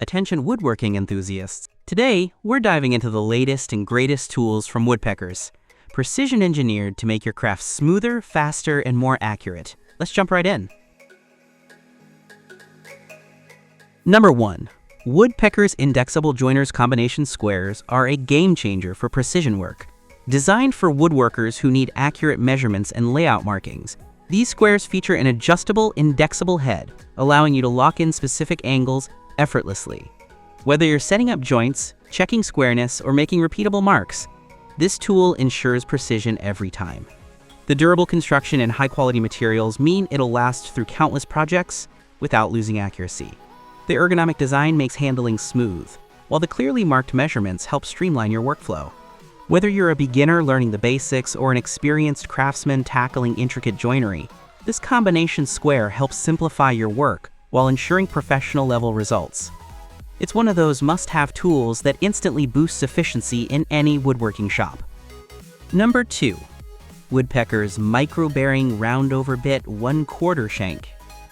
Attention woodworking enthusiasts. Today, we're diving into the latest and greatest tools from Woodpeckers. Precision engineered to make your craft smoother, faster, and more accurate. Let's jump right in. Number 1. Woodpecker's Indexable Joiners Combination Squares are a game changer for precision work. Designed for woodworkers who need accurate measurements and layout markings, these squares feature an adjustable, indexable head, allowing you to lock in specific angles effortlessly. Whether you're setting up joints, checking squareness, or making repeatable marks, this tool ensures precision every time. The durable construction and high-quality materials mean it'll last through countless projects without losing accuracy. The ergonomic design makes handling smooth, while the clearly marked measurements help streamline your workflow. Whether you're a beginner learning the basics or an experienced craftsman tackling intricate joinery, this combination square helps simplify your work while ensuring professional-level results. It's one of those must-have tools that instantly boosts efficiency in any woodworking shop. Number 2. Woodpecker's Microbearing Roundover Bit 1/4 Shank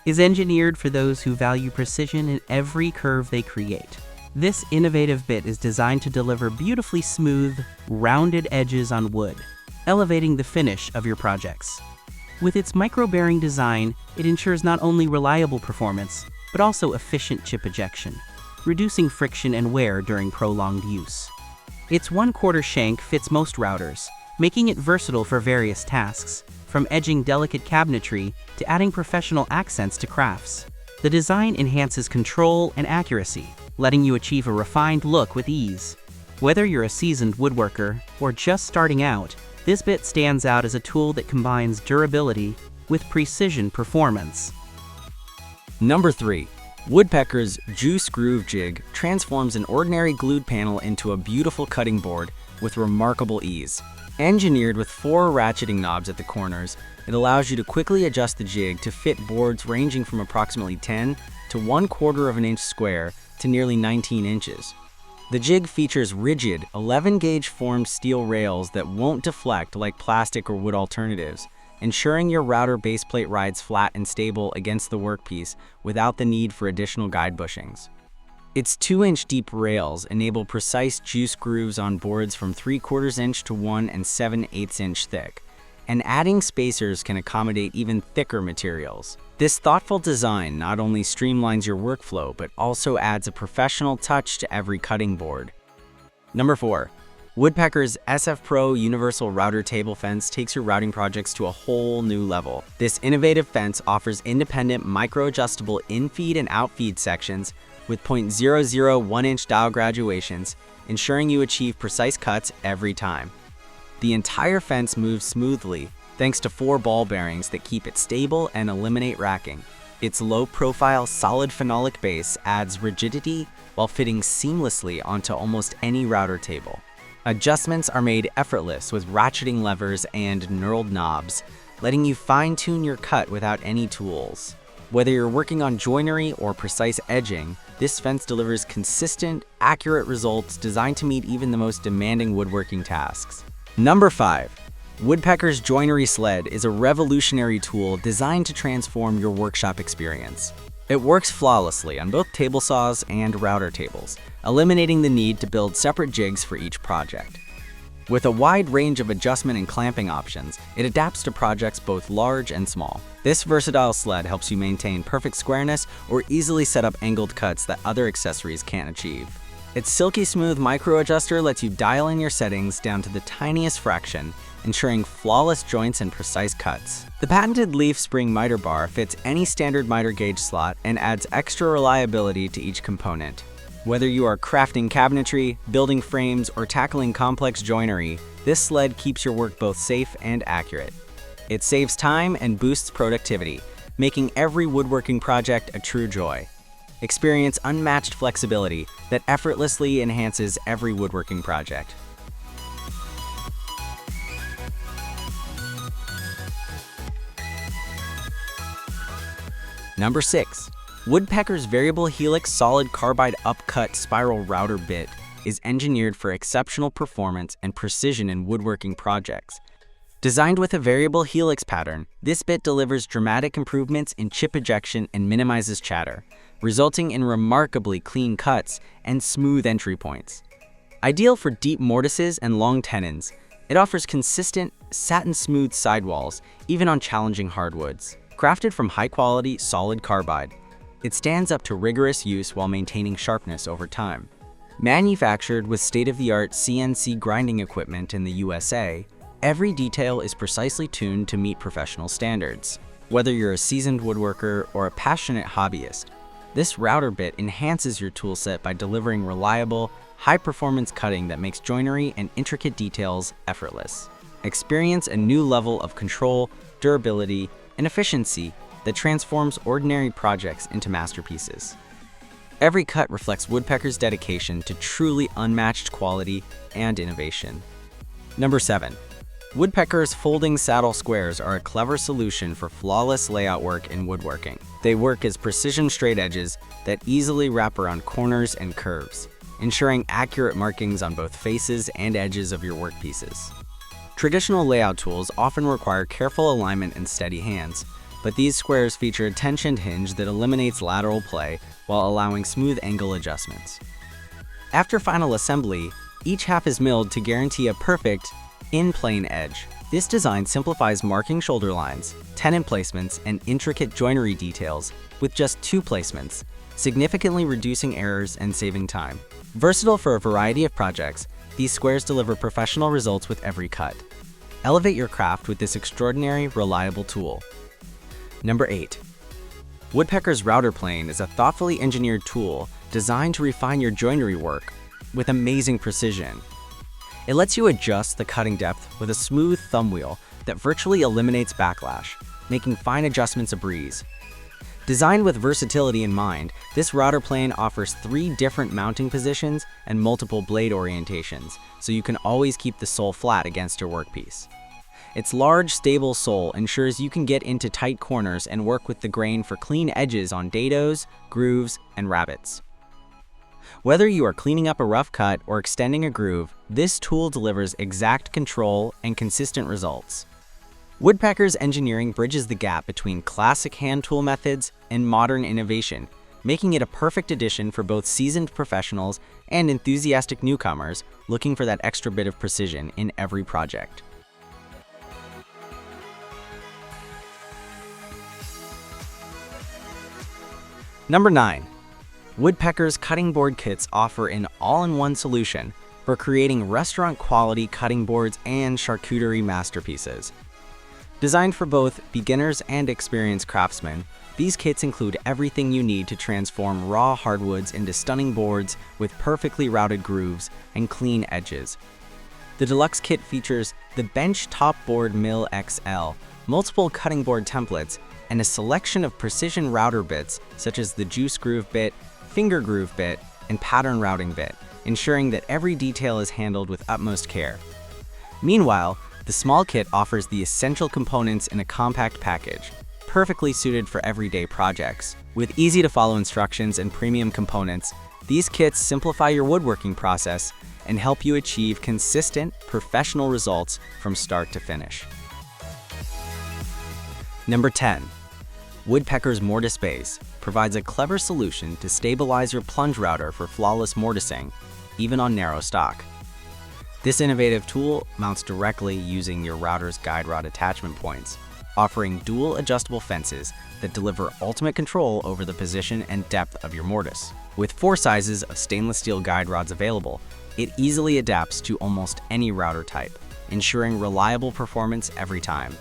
is engineered for those who value precision in every curve they create. This innovative bit is designed to deliver beautifully smooth, rounded edges on wood, elevating the finish of your projects. With its microbearing design, it ensures not only reliable performance, but also efficient chip ejection, reducing friction and wear during prolonged use. Its 1/4 shank fits most routers, making it versatile for various tasks, from edging delicate cabinetry to adding professional accents to crafts. The design enhances control and accuracy, letting you achieve a refined look with ease. Whether you're a seasoned woodworker or just starting out, this bit stands out as a tool that combines durability with precision performance. Number 3. Woodpecker's Juice Groove Jig transforms an ordinary glued panel into a beautiful cutting board with remarkable ease. Engineered with 4 ratcheting knobs at the corners, it allows you to quickly adjust the jig to fit boards ranging from approximately 10 to 1/4 of an inch square to nearly 19 inches. The jig features rigid 11-gauge formed steel rails that won't deflect like plastic or wood alternatives, ensuring your router baseplate rides flat and stable against the workpiece without the need for additional guide bushings. Its 2-inch deep rails enable precise juice grooves on boards from 3/4 inch to 1 7/8 inch thick, and adding spacers can accommodate even thicker materials. This thoughtful design not only streamlines your workflow, but also adds a professional touch to every cutting board. Number 4. Woodpecker's SF Pro Universal Router Table Fence takes your routing projects to a whole new level. This innovative fence offers independent micro-adjustable in-feed and out-feed sections with 0.001-inch dial graduations, ensuring you achieve precise cuts every time. The entire fence moves smoothly thanks to 4 ball bearings that keep it stable and eliminate racking. Its low-profile, solid phenolic base adds rigidity while fitting seamlessly onto almost any router table. Adjustments are made effortless with ratcheting levers and knurled knobs, letting you fine-tune your cut without any tools. Whether you're working on joinery or precise edging, this fence delivers consistent, accurate results designed to meet even the most demanding woodworking tasks. Number 5. Woodpecker's Joinery Sled is a revolutionary tool designed to transform your workshop experience. It works flawlessly on both table saws and router tables, eliminating the need to build separate jigs for each project. With a wide range of adjustment and clamping options, it adapts to projects both large and small. This versatile sled helps you maintain perfect squareness or easily set up angled cuts that other accessories can't achieve. Its silky smooth micro adjuster lets you dial in your settings down to the tiniest fraction, ensuring flawless joints and precise cuts. The patented leaf spring miter bar fits any standard miter gauge slot and adds extra reliability to each component. Whether you are crafting cabinetry, building frames, or tackling complex joinery, this sled keeps your work both safe and accurate. It saves time and boosts productivity, making every woodworking project a true joy. Experience unmatched flexibility that effortlessly enhances every woodworking project. Number 6. Woodpecker's Variable Helix Solid Carbide Upcut Spiral Router Bit is engineered for exceptional performance and precision in woodworking projects. Designed with a variable helix pattern, this bit delivers dramatic improvements in chip ejection and minimizes chatter, resulting in remarkably clean cuts and smooth entry points. Ideal for deep mortises and long tenons, it offers consistent, satin-smooth sidewalls, even on challenging hardwoods. Crafted from high-quality, solid carbide, it stands up to rigorous use while maintaining sharpness over time. Manufactured with state-of-the-art CNC grinding equipment in the USA, every detail is precisely tuned to meet professional standards. Whether you're a seasoned woodworker or a passionate hobbyist, this router bit enhances your toolset by delivering reliable, high-performance cutting that makes joinery and intricate details effortless. Experience a new level of control, durability, and efficiency that transforms ordinary projects into masterpieces. Every cut reflects Woodpecker's dedication to truly unmatched quality and innovation. Number 7. Woodpecker's folding saddle squares are a clever solution for flawless layout work in woodworking. They work as precision straight edges that easily wrap around corners and curves, ensuring accurate markings on both faces and edges of your workpieces. Traditional layout tools often require careful alignment and steady hands, but these squares feature a tensioned hinge that eliminates lateral play while allowing smooth angle adjustments. After final assembly, each half is milled to guarantee a perfect, in-plane edge. This design simplifies marking shoulder lines, tenon placements, and intricate joinery details with just 2 placements, significantly reducing errors and saving time. Versatile for a variety of projects, these squares deliver professional results with every cut. Elevate your craft with this extraordinary, reliable tool. Number 8. Woodpecker's router plane is a thoughtfully engineered tool designed to refine your joinery work with amazing precision. It lets you adjust the cutting depth with a smooth thumb wheel that virtually eliminates backlash, making fine adjustments a breeze. Designed with versatility in mind, this router plane offers 3 different mounting positions and multiple blade orientations, so you can always keep the sole flat against your workpiece. Its large, stable sole ensures you can get into tight corners and work with the grain for clean edges on dados, grooves, and rabbets. Whether you are cleaning up a rough cut or extending a groove, this tool delivers exact control and consistent results. Woodpecker's engineering bridges the gap between classic hand tool methods and modern innovation, making it a perfect addition for both seasoned professionals and enthusiastic newcomers looking for that extra bit of precision in every project. Number 9. Woodpecker's cutting board kits offer an all-in-one solution for creating restaurant-quality cutting boards and charcuterie masterpieces. Designed for both beginners and experienced craftsmen, these kits include everything you need to transform raw hardwoods into stunning boards with perfectly routed grooves and clean edges. The deluxe kit features the Bench Top Board Mill XL, multiple cutting board templates, and a selection of precision router bits such as the juice groove bit, finger groove bit, and pattern routing bit, ensuring that every detail is handled with utmost care. Meanwhile, the small kit offers the essential components in a compact package, perfectly suited for everyday projects. With easy-to-follow instructions and premium components, these kits simplify your woodworking process and help you achieve consistent, professional results from start to finish. Number 10. Woodpecker's Mortise Base provides a clever solution to stabilize your plunge router for flawless mortising, even on narrow stock. This innovative tool mounts directly using your router's guide rod attachment points, offering dual adjustable fences that deliver ultimate control over the position and depth of your mortise. With 4 sizes of stainless steel guide rods available, it easily adapts to almost any router type, ensuring reliable performance every time.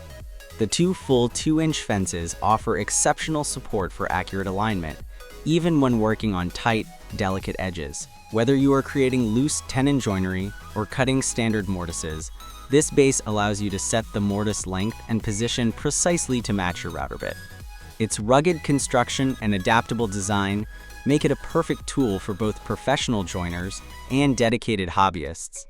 The 2 full 2-inch fences offer exceptional support for accurate alignment, even when working on tight, delicate edges. Whether you are creating loose tenon joinery or cutting standard mortises, this base allows you to set the mortise length and position precisely to match your router bit. Its rugged construction and adaptable design make it a perfect tool for both professional joiners and dedicated hobbyists.